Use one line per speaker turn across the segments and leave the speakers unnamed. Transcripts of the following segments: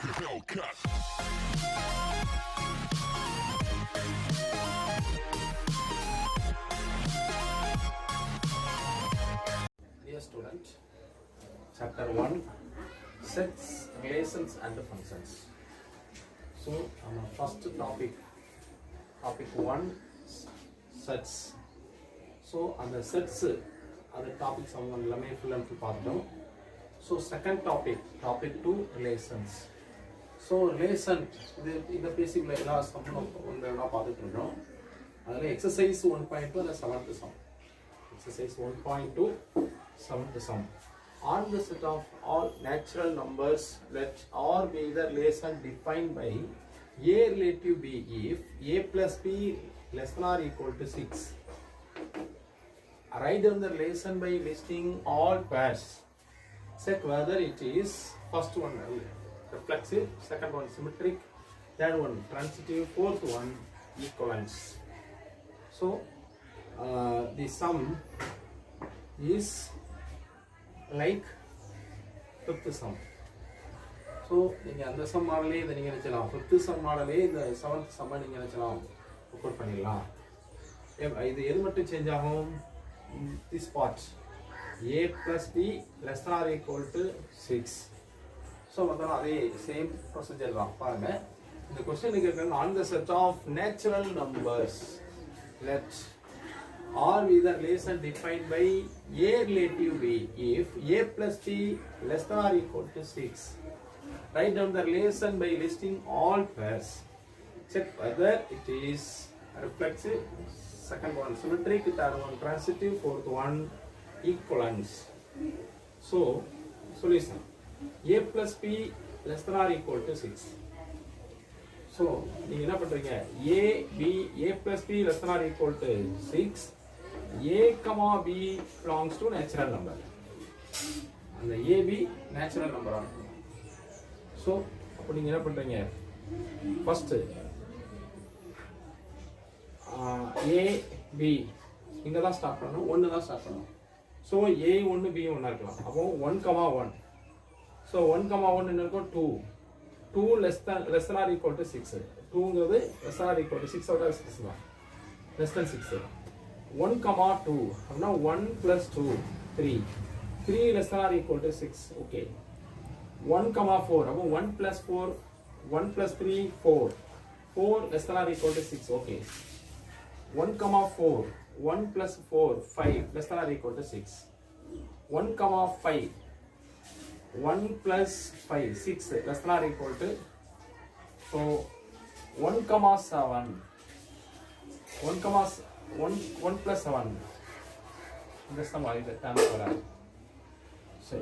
Hellcat.
Dear student, chapter 1, sets, relations and functions. So, our first topic 1, sets. So, on the sets, other topics on the full and full. So, second topic 2, relations. So, relation, இந்த பேசிக்ல எல்லா சம்மும் ஒன்றா பார்த்துட்டு இருக்கோம். அதில் exercise 1.2 and 7th sum. Exercise 1.2, 7th sum. On the set of all natural numbers, let R be the relation defined by A relative B if A plus B less than or equal to 6. Write down the relation by listing all pairs. Check whether it is first one reflexive, second one symmetric, third one transitive, fourth one equivalence. So the sum is like fifth sum. So நீங்கள் அந்த some மாடலே இதை நீங்கள் நினச்சலாம், fifth some மாடலே இந்த 7th சம்மை நீங்கள் நினச்சலாம் work பண்ணிடலாம். இது எது மட்டும் சேஞ்ச் ஆகும்? This part A plus B less than or equal to 6. So மொத்தம் அதே சேம் ப்ரொசீஜர் தான். பாருங்கள், இந்த கொஸ்டின் கேட்குறது on the set of natural numbers let R be the relation defined by A relative B if A plus B less than or equal to 6. Write down the relation by listing all pairs. Check whether it is reflexive, second one symmetric, third one transitive, fourth one equivalence. So, solution A plus B less than or equal to 6. So, நீங்கள் என்ன பண்ணுறீங்க? A plus B less than or equal to 6. A, B belongs to natural number. அந்த AB natural number ஆகும். So அப்போ நீங்கள் என்ன பண்ணுறீங்க? First AB இங்கே தான் ஸ்டார்ட் பண்ணணும், 1 தான் ஸ்டார்ட் பண்ணணும். ஸோ A1 B1 இருக்கலாம். அப்போ 1, 1. ஸோ 1, 1 என்ன இருக்கும்? 2 less than or equal to 6. 2ங்கிறது less than or equal to 6 out of 6 தான், less than 6. 1, 2 அப்படின்னா 1 plus 2 3 less than or equal to 6. Okay. 1, 4 அப்போ 1 plus 4 1 plus 3 4 less than or equal to 6. Okay. 1, 4 1 plus 4 5 less than or equal to 6. 1, 5 1 plus 5 6 less than or equal to, so 1, 7 1 plus 7 this the value that terms for that. So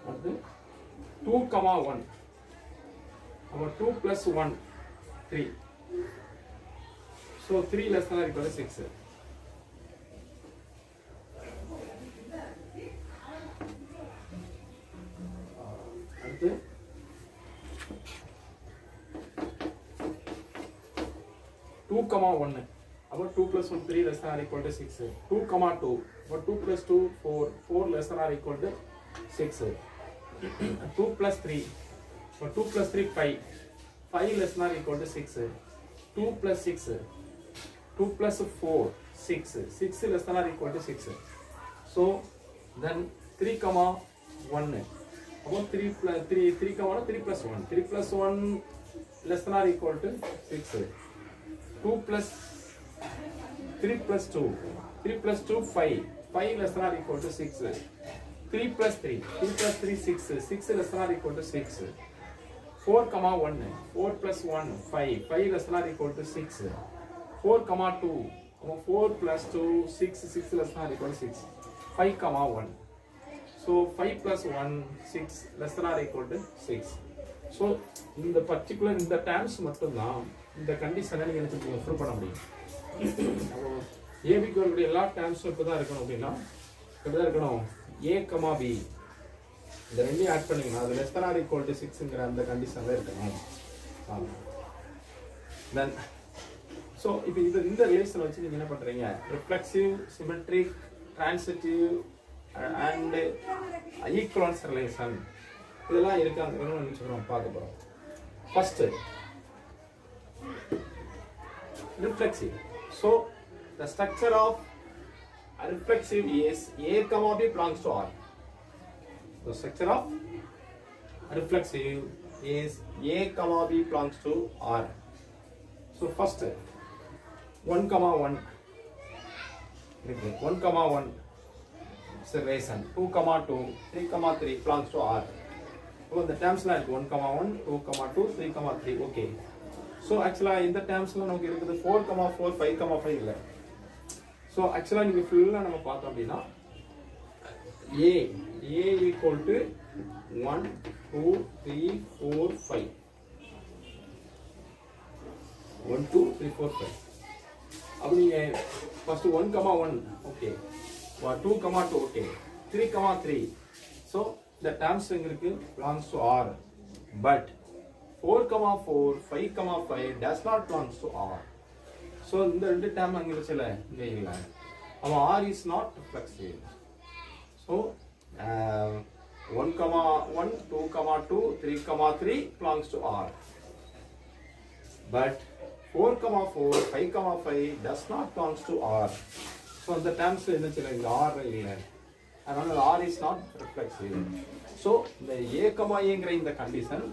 what the 2, 1 about 2 plus 1 3, so 3 less than or equal to 6. அடுத்து 2, 1 about 2 plus 1 3 less than or equal to 6. 2, 2 about 2 plus 2 4 less than or equal to 6. 2 plus 3 about 2 plus 3 5 less than or equal to 6. 2 plus 6 2 plus 4 6 less than or equal to 6. So then 3, 1 about 3 plus 1 3 plus 1 less than or equal to 6. 2 plus 3 plus 2 5 less than or equal to 6. 3 plus 3 6 less than or equal to 6. 4, 1 4 plus 1 5 less than or equal to 6. 4, 2 4 plus 2 6 less than or equal to 6. 5, 1 so 5 plus 1 6 less than or equal to 6. so இந்த particular இந்த terms மட்டும் தான் இந்த கண்டிஷனை நீங்க என்ன prove பண்ண முடியும். அப்போ ஏபிக்கு வரக்கூடிய எல்லா டேர்ம்ஸும் இப்போ தான் இருக்கணும் அப்படின்னா இப்படி தான் இருக்கணும். A, B இந்த ரெண்டையும் ஆட் பண்ணிங்கன்னா அது less than or equal to 6ங்கிற அந்த கண்டிஷனில் இருக்கணும். தென் ஸோ இப்போ இந்த ரிலேஷன் வச்சு நீங்கள் என்ன பண்ணுறீங்க? Reflexive, symmetric, transitive and equivalence relation இதெல்லாம் இருக்காங்கன்னு நினைச்சுக்கிறோம் பார்க்க போறோம். First, reflexive. So the structure of a reflexive is A comma B belongs to R. The structure of a reflexive is A comma B belongs to R. So first 1 comma 1 1 comma 1 is a relation. 2 comma 2 3 comma 3 belongs to R. So the terms like 1 comma 1 2 comma 2 3 comma 3. Okay, so actually இந்த termsல நமக்கு இருக்குது 4 comma 4 5 comma 5 இல்ல. So actually நீங்க ஃபுல்லா நம்ம பார்த்தோம் அப்படின்னா A equal to 1 2 3 4 5 1 2 3 4 5. அப்ப நீங்க first 1 comma 1 okay, 2 comma 2 okay, 3 comma 3. So the terms எங்களுக்கு belongs to R, but 4 comma 4 5 comma 5 does not belongs to R. So இந்த ரெண்டு term அங்க இருக்குல்ல இங்க இல்ல, அப்ப R is not reflexive. So 1 comma 1 2 comma 2 3 comma 3 belongs to R, but 4 comma 4 5 comma 5 does not belongs to R. So the terms என்ன சொல்ல இங்க R இல்ல, அதனால R is not reflexive. So இந்த A comma Aங்கற இந்த கண்டிஷன்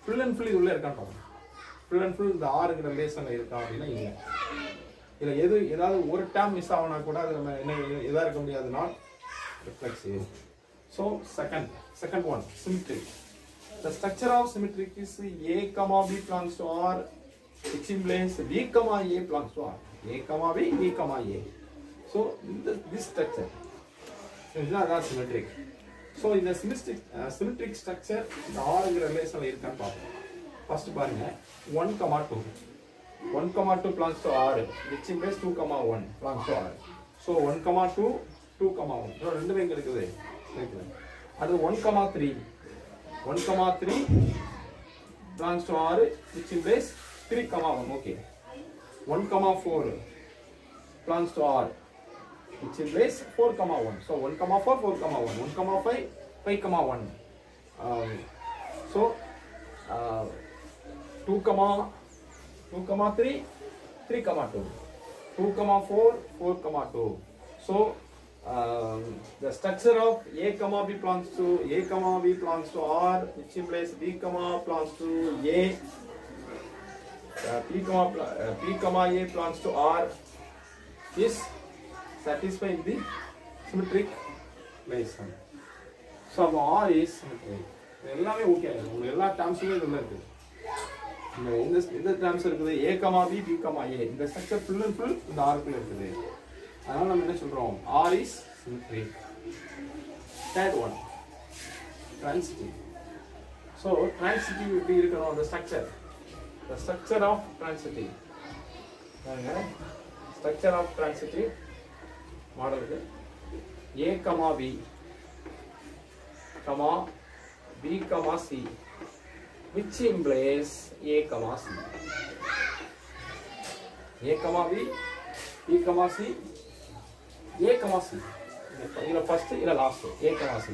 full and full உள்ள இருக்கான்னு பாருங்க. full and full இந்த Rங்கற ரிலேஷன்ல இருக்கா அப்படினா இல்ல. இல்ல ஏதாவது ஒரு டேர்ம் மிஸ் ஆவனா கூட அது நம்ம என்ன எதா இருக்க முடியாது, not reflexive. So second one, symmetry. The structure of symmetric is A comma B belongs to R, which implies B comma A belongs to R. A comma B, B comma A. So this structure is not symmetric. So in the symmetric structure the R relation இருக்கான்னு பாப்போம். First பாருங்க 1 comma 2 1 comma 2 belongs to R, which implies 2 comma 1 belongs to R. So 1 comma 2 2 comma 1 இதோ ரெண்டுமே இங்க இருக்குது. அடுத்து 1 comma 3 1 comma 3 belongs to R, which implies 3 comma 1. Okay, 1 comma 4 belongs to R, which implies 4 comma 1. So 1 comma 4 4 comma 1 1 comma 5 5 comma 1. So 2 comma 3 3 comma 2 2 comma 4 4 comma 2. So the structure of A comma B belongs to A comma B belongs to R, which implies B comma belongs to A, P comma A belongs to R is satisfying the symmetric relation. So R is symmetric. எல்லாமே okay, உங்க எல்லா டேர்ம்ஸுமே இதுல இருக்கு. இந்த terms இருக்குது A comma B B comma A, இந்த structure full and full இந்த R குள்ள இருக்குது. அதனால நம்ம என்ன சொல்றோம், R is symmetric. Third one, transitive. So transitive எப்படி இருக்கணும், the structure of transitive. Structure of transitive model is A comma B comma B comma C, which implies A comma C. A comma B B comma C A comma C. இதுல first இல்ல last A comma C.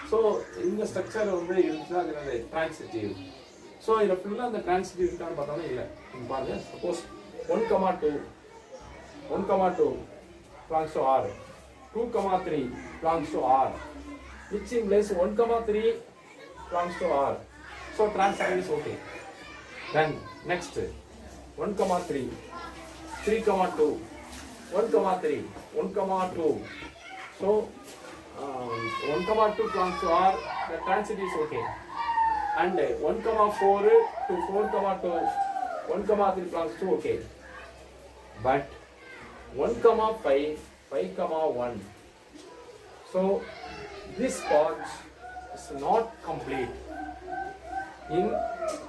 So இந்த structure வந்து இருந்துச்சுன்னா அது வந்து transitive. So இதுல ஃபுல்லா அந்த transitive இருக்கான்னு பார்த்தாலும் இல்ல. இங்க பாருங்க, suppose 1 comma 2 belongs to R, 2 comma 3 belongs to R, which implies 1 comma 3 belongs to R. So transitive is okay. Then next 1 comma 3 3 comma 2 1 comma 3 1 comma 2. So 1 comma 2 belongs to R, the transitive is okay. And 1 comma 4 to 4 comma 2 1 comma 3 belongs to okay. But 1 comma 5 5 comma 1, so this part is not complete in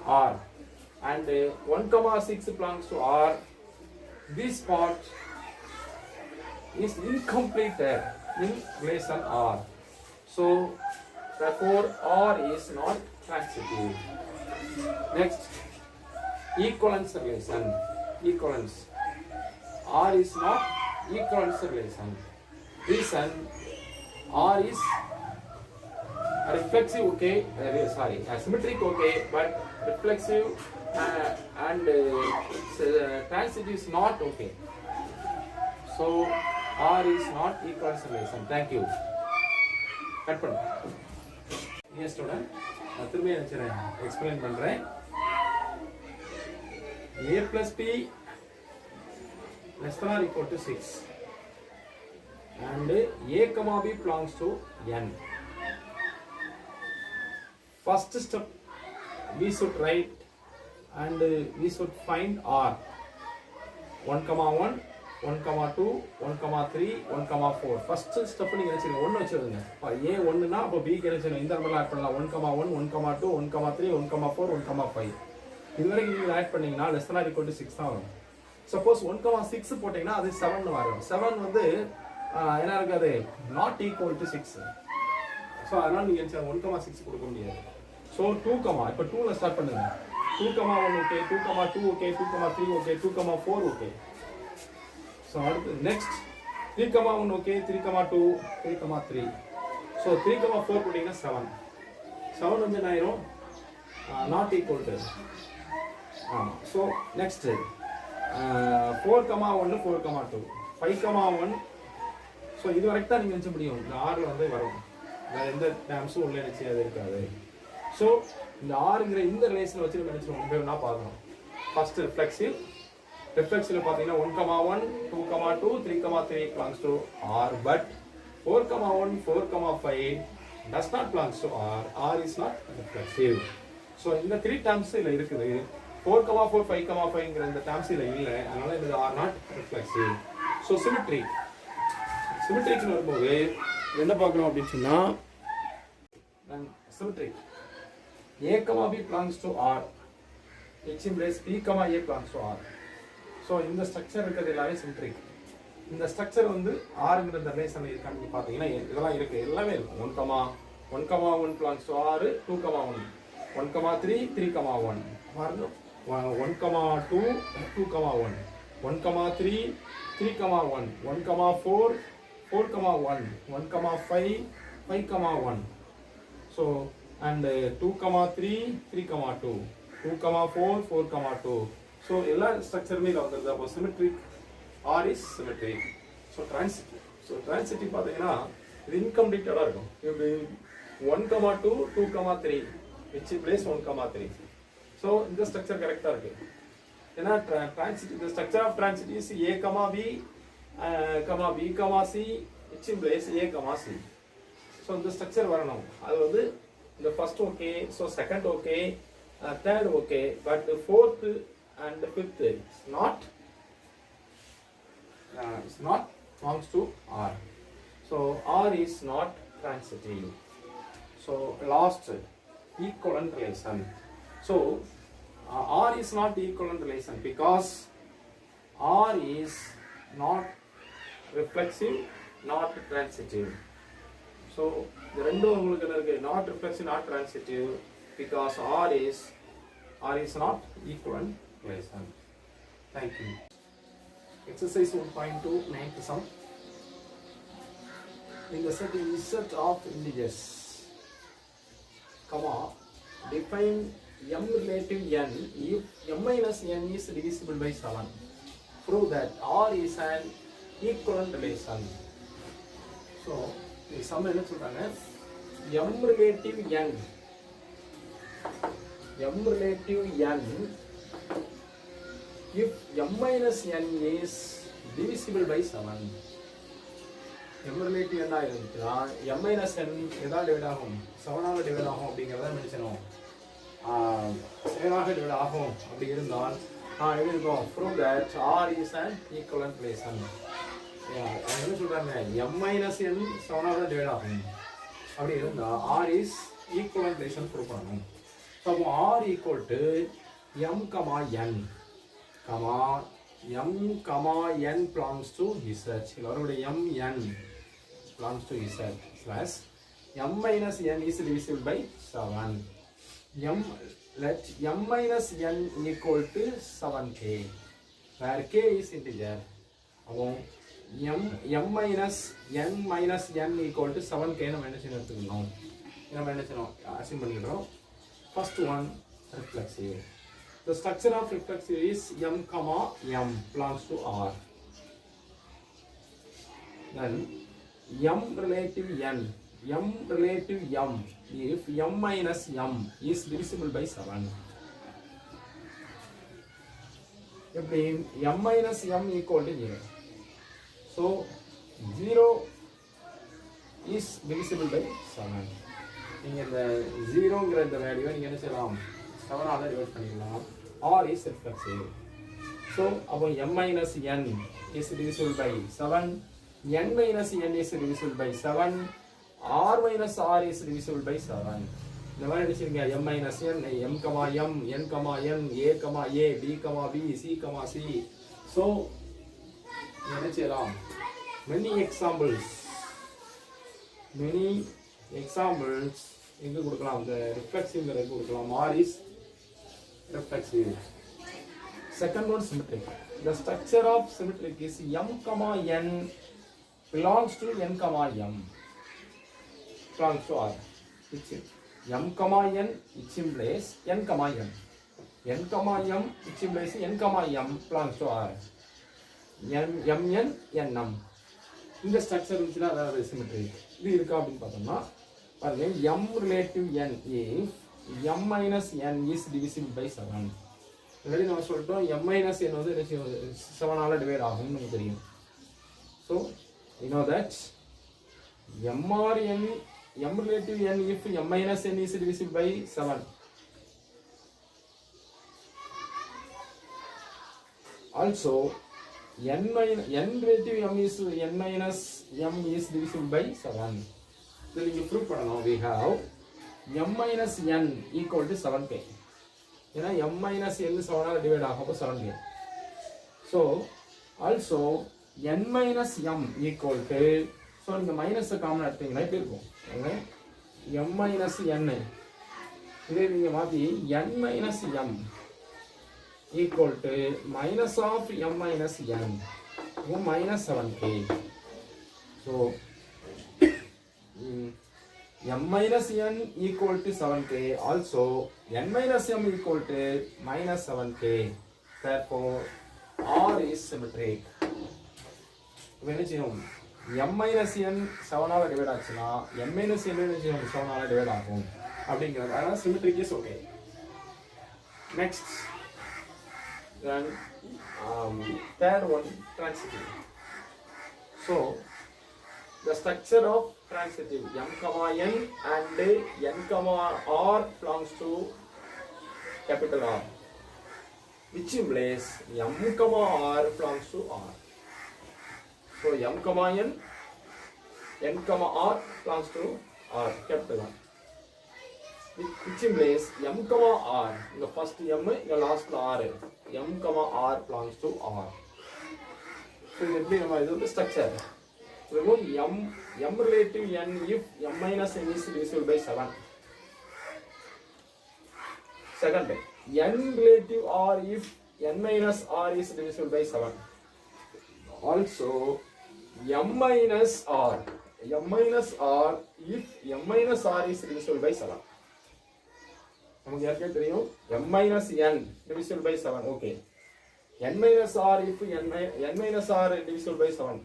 R, and 1 comma 6 belongs to R, this part is incomplete there in relation R. So therefore R is not transitive. Next, equivalence relation. Equivalence. R is not equivalence relation. Reason, R is reflexive okay, symmetric okay, but reflexive and transitive is not okay. So R is not equivalence relation. Thank you. Cut பண்ணு. Yes student, நான் திரும்ப explain பண்றேன். A plus B less than or equal to 6 and A comma B belongs to N. First step we should write and we should find R. 1 comma 1, 1 comma 2, 1 comma 3, 1 comma 4. First step நீங்க நினைச்சீங்க 1 வச்சிருங்க. அப்ப A 1 னா அப்ப B க்கு என்ன செய்யணும்? இந்த நம்பர்ல ஆட் பண்ணலாம். 1 comma 1, 1 comma 2, 1 comma 3, 1 comma 4, 1 comma 5. இது வரைக்கும் நீங்க ஆட் பண்ணீங்கன்னா less than or equal to 6 தான் வரும். Suppose 1 comma 6 போட்டீங்கன்னா அது 7 னு வரும். 7 வந்து என்ன இருக்காது? Not equal to 6. So அதனால நீங்க 1 comma 6 கொடுக்க முடியாது. So 2 comma இப்ப 2 ல ஸ்டார்ட் பண்ணுங்க. 2 comma 1 okay, 2 comma 2 okay, 2 comma 3 okay, 2 comma 4 okay. So next 3 comma 1 okay, 3 comma 2, 3 comma 3. So 3 comma 4 போட்டீங்கன்னா 7. 7 வந்து என்ன ஆயிரும்? Not equal to. So next 4 comma 1, 4 comma 2, 5 comma 1. So இது வரைக்கும் தான் நீங்க நினைச்ச முடியும். இந்த R வந்து வரும். வேற எந்த டேர்ம்ஸும் உள்ள நினைச்சது இருக்காது. So இந்த Rங்கிற இந்த ரிலேஷன் வச்சு நம்ம நினைச்சோம் வேணும்னா பார்க்கணும். ஃபர்ஸ்ட் ரிஃப்ளெக்சிவ் பாத்தீங்கன்னா 1 comma 1, 2 comma 2, 3 comma 3 belongs to R, but 4 comma 1, 4 comma 5 does not belongs to R. R is not reflexive. So இந்த 3 terms இல்ல இருக்குது. 4 comma 4, 5 comma 5ங்கிற இந்த terms இல்ல அதனால இது R not reflexive. So symmetric னு வரும்போது என்ன பார்க்கணும் அப்படினு சொன்னா symmetric A comma B belongs to R, which implies B comma A belongs to R. So இந்த ஸ்ட்ரக்சர் இருக்கிறது எல்லாமே சிமெட்ரிக். இந்த ஸ்ட்ரக்சர் வந்து Rங்கிற இந்த ரிலேஷன்ல இருக்கான்னு பாத்தீங்கன்னா இதெல்லாம் இருக்கு, எல்லாமே இருக்கு. 1 comma 1 belongs to R, 2 comma 1, 1 comma 3, 3 comma 1, 1 comma 2, 2 comma 1, 1 comma 3, 3 comma 1, 1 comma 4, 4 comma 1, 1 comma 5, 5 comma 1. So and 2 comma 3, 3 comma 2, 2 comma 4, 4 comma 2. So எல்லா ஸ்ட்ரக்சருமே இத வந்துருது. அப்போ symmetric R is symmetric. So transitive பாத்தீங்கன்னா இது இன்கம்ப்ளீட்டடா இருக்கும். இது 1 comma 2, 2 comma 3, which place 1 comma 3. So இந்த structure கரெக்ட்டா இருக்கு. ஏன்னா transitive, the structure of transitive is A comma B, B comma C, which place A comma C. So இந்த structure வரணும். அது வந்து the first okay, so second okay, third okay, but the fourth and the fifth is not belongs to R. So R is not transitive. So last equivalent relation. So R is not equivalent relation because R is not reflexive, not transitive. So the ரெண்டும் உங்களுக்கு என்ன இருக்கு? Not reflexive, not transitive, because R is not equivalent relation. Thank you. Exercise 1.2 9th sum. In the set of integers, comma, define m relative n if m minus n is divisible by 7. Prove that R is an equivalent relation. So இந்த some என்ன சொல்றாங்க? m relative n if m minus n is divisible by 7. m relative என்ன ஆயிருந்துச்சுன்னா m minus n எதால divide ஆகும்? 7 ஆல divide ஆகும் அப்படிங்கறத மென்ஷனும். 7 ஆக டிவைட் ஆகும் அப்படி இருந்தால் எப்படி இருக்கும்? Prove that R is an equivalent relation. என்ன சொல்றாங்க? m minus n 7 ஆல டிவைட் ஆகும் அப்படி இருந்தா R is equivalent relation prove பண்ணணும். So R equal to m comma n comma m comma n belongs to z. இதோட m n belongs to z slash m minus n is divisible by 7. Let m minus n equal to 7k, where k is integer. Above m minus n equal to 7k னு minus எடுத்துக்கணும். நம்ம என்ன செய்யணும் assign பண்ணிக்கிறோம். First one reflexive. The structure of reflexive is m comma m belongs to R. Then m relative n, m relative m if m minus m is divisible by 7. எப்படி m minus m equal to 0. So 0 is divisible by 7. நீங்க இந்த 0ங்கற இந்த வேல்யூவை நீங்க என்ன செய்யலாம் 7 ஆல divide பண்ணிடலாம். R is reflexive. So அப்போ m minus n is divisible by 7, n minus n is divisible by 7, r minus r is divisible by 7. இந்த மாதிரி அடிச்சிருங்க m minus n, m, m, n, n, a, b, b, c, c. So என்ன செய்யலாம் many examples எங்க கொடுக்கலாம் இந்த reflexive கொடுக்கலாம். R is reflexive. Second one symmetric. The structure of symmetric is m comma n belongs to n comma m belongs to R. Which m comma n which implies n comma m, n comma m which implies n comma m belongs to R. m n n m இந்த structure இருந்துச்சுன்னா அதாவது symmetric. இது இருக்கா அப்படின்னு பார்த்தோம்னா பாருங்க m relative n if m minus n is divisible by 7. Already நம்ம சொல்லிட்டோம் m minus n வந்து 7 ஆல டிவைட் ஆகும்னு நமக்கு தெரியும். So you know that m or n, m relative n if m minus n is divisible by 7. Also n relative m is n minus m is divisible by 7. So you prove பண்ணனும் we have m minus n equal to 7k. ஏன்னா m minus n 7 ஆல divide ஆகும் அப்ப 7k. So also n minus m equal to, so நீங்க minus common எடுத்தீங்கன்னா இப்படி இருக்கும் m minus n இதை நீங்க மாத்தி n minus m equal to minus of m minus n minus 7k. So m minus n equal to 7k, also n minus m equal to minus 7k. Therefore R is symmetric. என்ன செய்யும் m minus n 7 ஆல divide ஆச்சுனா m minus n என்ன செய்யும் 7 ஆல divide ஆகும் அப்படிங்கிறது. அதனால symmetric is okay. Next then third one transitive. So the structure of transitive m comma n and n comma r belongs to capital R, which implies m comma r belongs to R. So m comma n, n comma r belongs to R, capital R, which implies m comma r, the first m, the last r, m comma r belongs to R. So this is the structure. Remove m relative n if m minus n is divisible by 7. Second, n relative r if n minus r is divisible by 7. Also m minus r if m minus r is divisible by 7. நமக்கு ஏற்கனவே தெரியும் m minus n divisible by 7. Okay. n minus r if n minus r divisible by 7.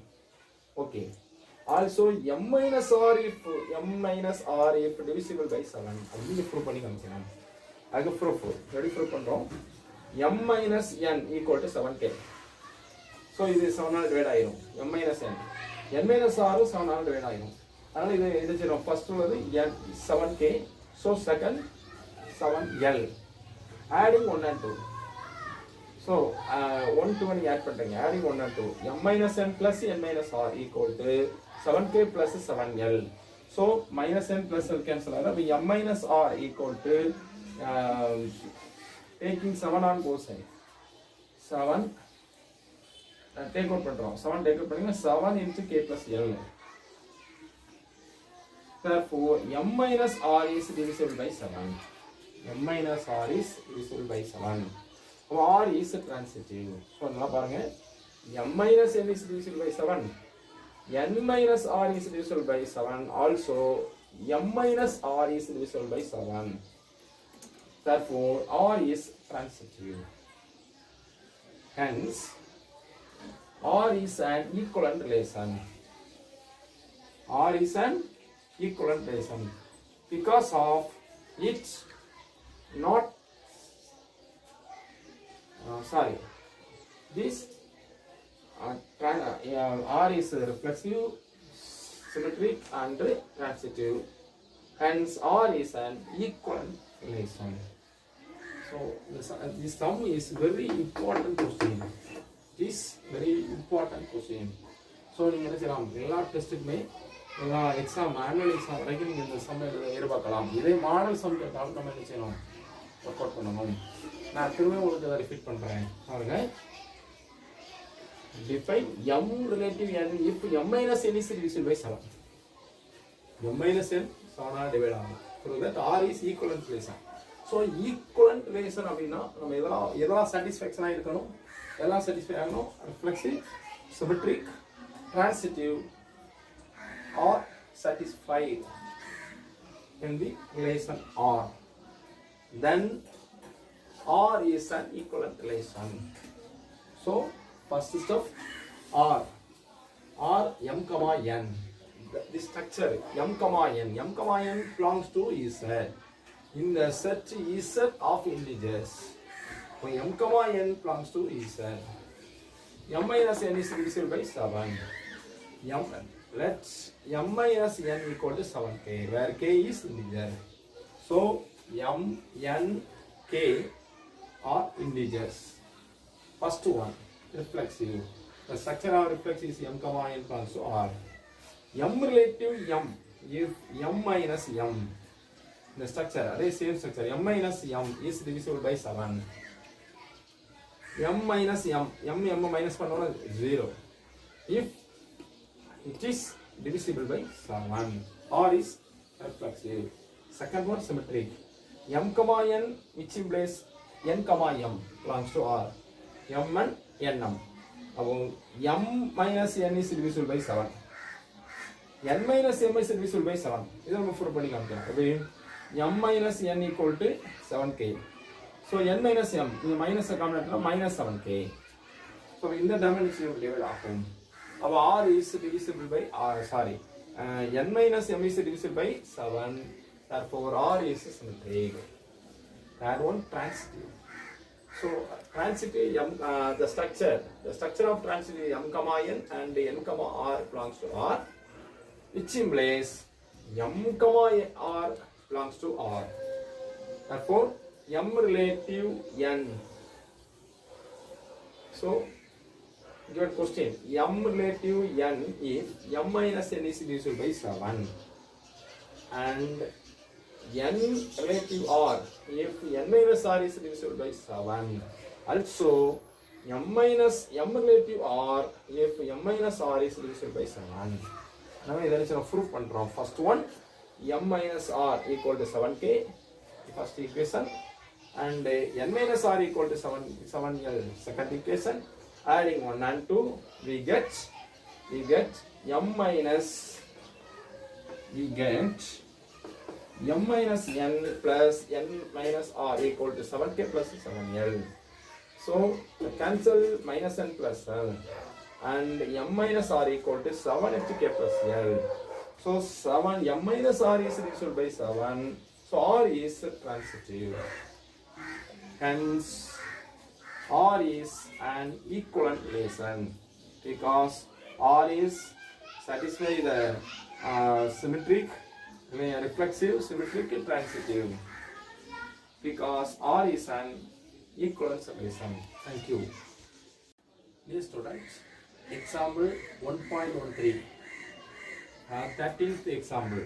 Okay. Also m minus r if divisible by 7. அது prove பண்ணி காமிச்சேன். அதுக்கு proof ready prove பண்றோம். m minus n equal to 7k. So இது 7 ஆல divide ஆயிடும். m minus n minus r 7 ஆல divide ஆயிடும். அதனால இது எழுதிறோம். ஃபர்ஸ்ட் உள்ளது n 7k. So second 7l. Adding 1 and 2. So 1 to 1 add பண்றீங்க. Adding 1 and 2. m minus n plus n minus r equal to 7k plus 7l. So minus n plus l cancel ஆகுது. m minus r equal to taking 7 on both sides. 7 take out பண்றோம். 7 take out பண்ணீங்கன்னா 7 into k plus l. Therefore m minus r is divisible by 7. m minus r is divisible by 7. R is transitive. So நல்லா பாருங்க m minus n is divisible by 7. n minus r is divisible by 7. Also m minus r is divisible by 7. Therefore, r is transitive. Hence, r is an equivalent relation. R is an equivalent relation because of its not this R is reflexive, symmetric and transitive. Hence R is an equivalent relation. So this sum is very important question. This very important question. So நீங்க என்ன செய்யலாம், எல்லா டெஸ்ட்டுக்குமே எல்லா exam annual exam வரைக்கும் நீங்கள் இந்த some எதிர்பார்க்கலாம். இதே மாடல் சம் கேட்டாலும் நம்ம என்ன செய்யணும், ஒர்க் அவுட் பண்ணணும். நான் திரும்ப உங்களுக்கு அதை ரிப்பீட் பண்ணுறேன் பாருங்க. Define m relative n if m minus n is divisible by 7. m minus n 7 all divide ஆகும். So that r is equivalent relation. So equivalent relation அப்படின்னா நம்ம எதெல்லாம் சாட்டிஸ்ஃபேக்ஷனாக இருக்கணும், எல்லாம் சாட்டிஸ்ஃபை ஆகணும். Reflexive, symmetric, transitive or satisfied in the relation R. Then R is an equivalent relation. So first step R m comma n. This structure m comma n belongs to Z. In the set Z of integers. So m comma n belongs to Z. M minus n is divisible by 7. Let m minus n equal to 7k, where k is integer. So m, n, k are integers. First one, reflexive. The structure of reflexive is m comma n belongs to R. M relative m, if m minus m, the structure, the same structure, m minus m is divisible by 7. M minus m minus 1 0. If it is divisible by 7, R is reflexive. Second one, symmetric. M comma n, which implies n comma m belongs to R. M and nm. M minus n is divisible by 7. N minus m is divisible by 7. This is proof பண்ணிக்கலாம். M minus n equal to 7k. So n minus m, இந்த minus காம்பனன்ட்ல minus 7k. So இந்த dimension divide ஆகும். अब R is divisible by n minus m is divisible by 7. Therefore R is symmetric. That one transitive. So transitive the structure of transitive m comma n and n comma r belongs to R, which implies m comma r belongs to R. Therefore m relative n. So given question, m relative n if m minus n is divisible by 7 and n relative r if n minus r is divisible by 7. Also m relative r if m minus r is divisible by 7. Now we will proof பண்றோம். First one, m minus r equal to 7k, first equation, and n minus r equal to 7l, second equation. Adding 1 and 2, we get m minus n plus n minus r equal to 7k plus 7l. So cancel minus n plus l, and m minus r equal to 7k plus l. So m minus r is divisible by 7. So r is transitive. Hence R is an equivalent relation because R is satisfy the symmetric, reflexive, symmetric, and transitive. Because R is an equivalent relation. Thank you. Dear students, example 1.13. 13th example.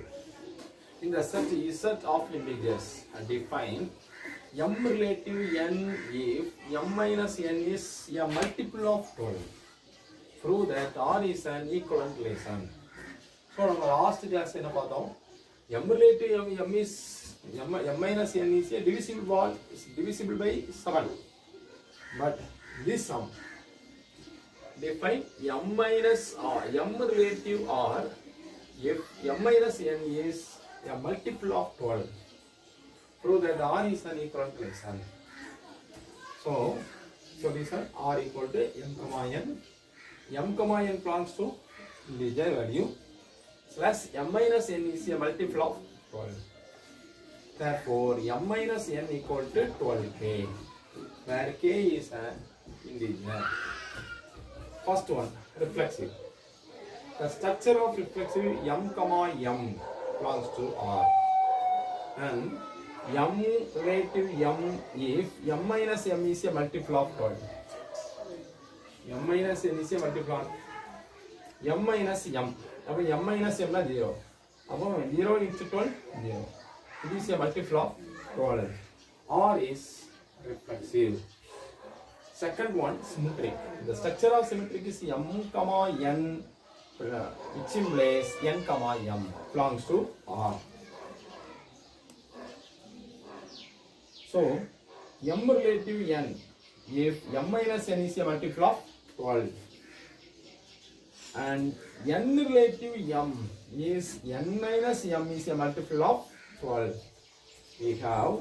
In the set Z of integers, define m relative n if m minus n is a multiple of 12. Prove that R is an equivalent relation. So நம்ம last class என்ன பார்த்தோம், m relative m is m minus n is a divisible by 7. But this sum define m relative r if m minus n is a multiple of 12. Prove that R is an equivalent relation. So solution R equal to m comma n. M comma n belongs to integer value slash m minus n is a multiple of 12. Therefore, m minus n equal to 12k, where k is an integer. First one, reflexive. The structure of reflexive m comma m belongs to R, and m relative m if m minus m is a multiple of 12. M minus n is a multiple of m minus m. अब m minus m ना 0. अब 0 into 12 0. It is a multiple of 12. R is reflexive. Second one, symmetric. The structure of symmetric is m comma n, which implies n comma m belongs to R. So m relative n if m minus n is a multiple of 12, and n relative m is n minus m is a multiple of 12. We have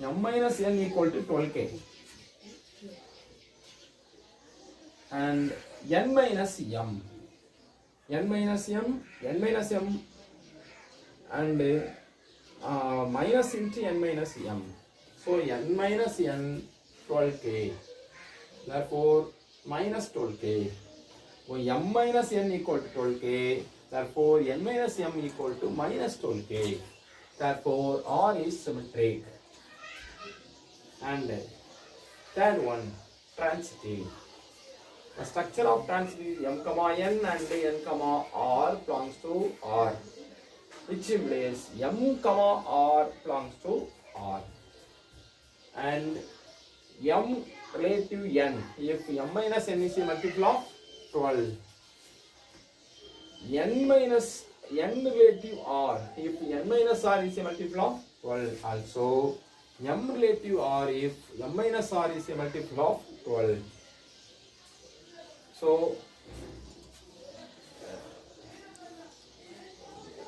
m minus n equal to 12k, and n minus m, and minus into n minus m. So n minus n 12k. Therefore minus 12k. So m minus n equal to 12k. Therefore n minus m equal to minus 12k. Therefore R is symmetric. And third one, transitive. The structure of transitive m comma n and n comma r belongs to R, which implies m comma r belongs to R, and m relative n if m minus n is a multiple of 12, n minus n relative r if n minus r is a multiple of 12, also m relative r if m minus r is a multiple of 12. So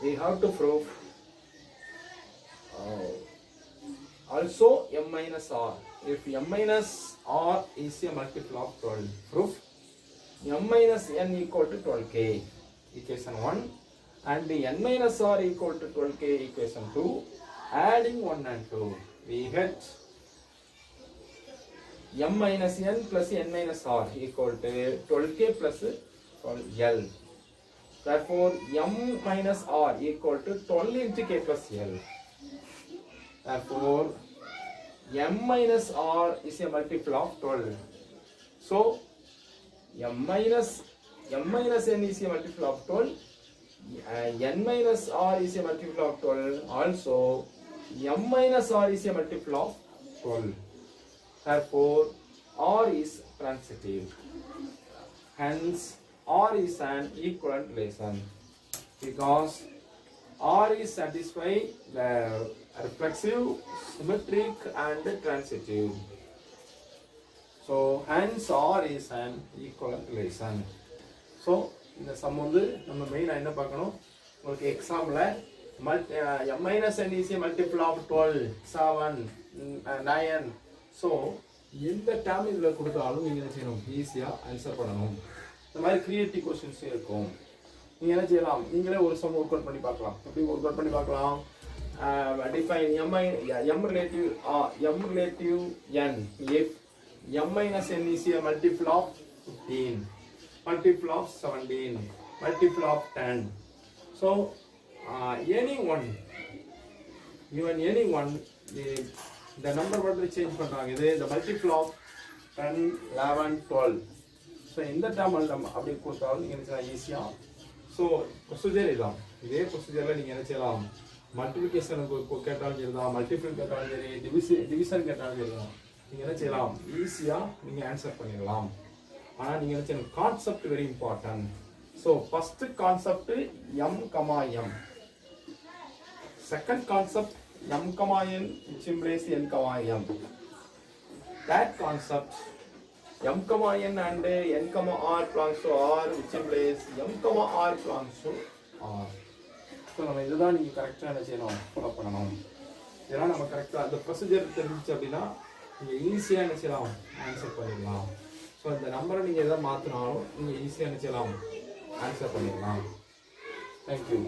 we have to prove also m minus r if m minus r is a multiple of 12. Proof m minus n equal to 12k, equation 1, and n minus r equal to 12k, equation 2. Adding 1 and 2, we get m minus n plus n minus r equal to 12k plus 12l. Therefore m minus r equal to 12 into k plus l. Therefore m minus r is a multiple of 12. So m minus n is a multiple of 12, n minus r is a multiple of 12, also m minus r is a multiple of 12. Therefore R is transitive. Hence R is an equivalent relation, because R is satisfy the reflexive, symmetric and transitive. So hence R is an equivalent relation. So இந்த some வந்து நம்ம மெயினா என்ன பார்க்கணும், உங்களுக்கு எக்ஸாம்ல m minus n is a multiple of 12, 7, 9. So எந்த term இதில் கொடுத்தாலும் நீங்கள் என்ன செய்யணும், ஈஸியாக ஆன்சர் பண்ணணும். இந்த மாதிரி கிரியேட்டிவ் கொஸ்டின்ஸும் இருக்கும். நீங்கள் என்ன செய்யலாம், நீங்களே ஒரு சம் ஒர்க் அவுட் பண்ணி பார்க்கலாம். எப்படி ஒர்க் அவுட் பண்ணி பார்க்கலாம், define m relative n if m minus n is a multiple of 15, multiple of 17, multiple of 10. So anyone, even anyone, the number what we change பண்றாங்க, இது the multiple of 10, 11, 12. So இந்த term நம்ம அப்படியே கொடுத்தாலும் நீங்க என்ன செய்யலாம் ஈஸியா. ஸோ ப்ரொசீஜர் இதான், இதே ப்ரொசீஜர்ல நீங்க என்ன செய்யலாம், மல்டிபிளிகேஷன் கேட்டாலும் சரிதான், மல்டிபிள் கேட்டாலும் சரி, டிவிஷன் கேட்டாலும் சரிதான், நீங்க என்ன செய்யலாம் ஈஸியா நீங்க ஆன்சர் பண்ணிடலாம். ஆனா நீங்க என்ன செய்யணும், concept very important. So first concept m, m. Second concept m, n which implies n, m. That concept m, n and n, r belongs to R, which implies m, r belongs to R. So நம்ம இதுதான் நீங்கள் கரெக்டாக என்ன செய்யணும், follow பண்ணணும். இதெல்லாம் நம்ம கரெக்டாக அந்த ப்ரொசீஜர் தெரிஞ்சிச்சு அப்படின்னா நீங்கள் ஈஸியாக என்ன செய்யலாம், ஆன்சர் பண்ணிடலாம். ஸோ இந்த நம்பரை நீங்கள் எதாவது மாற்றினாலும் நீங்கள் ஈஸியாக என்ன செய்யலாம், ஆன்சர் பண்ணிடலாம். தேங்க்யூ.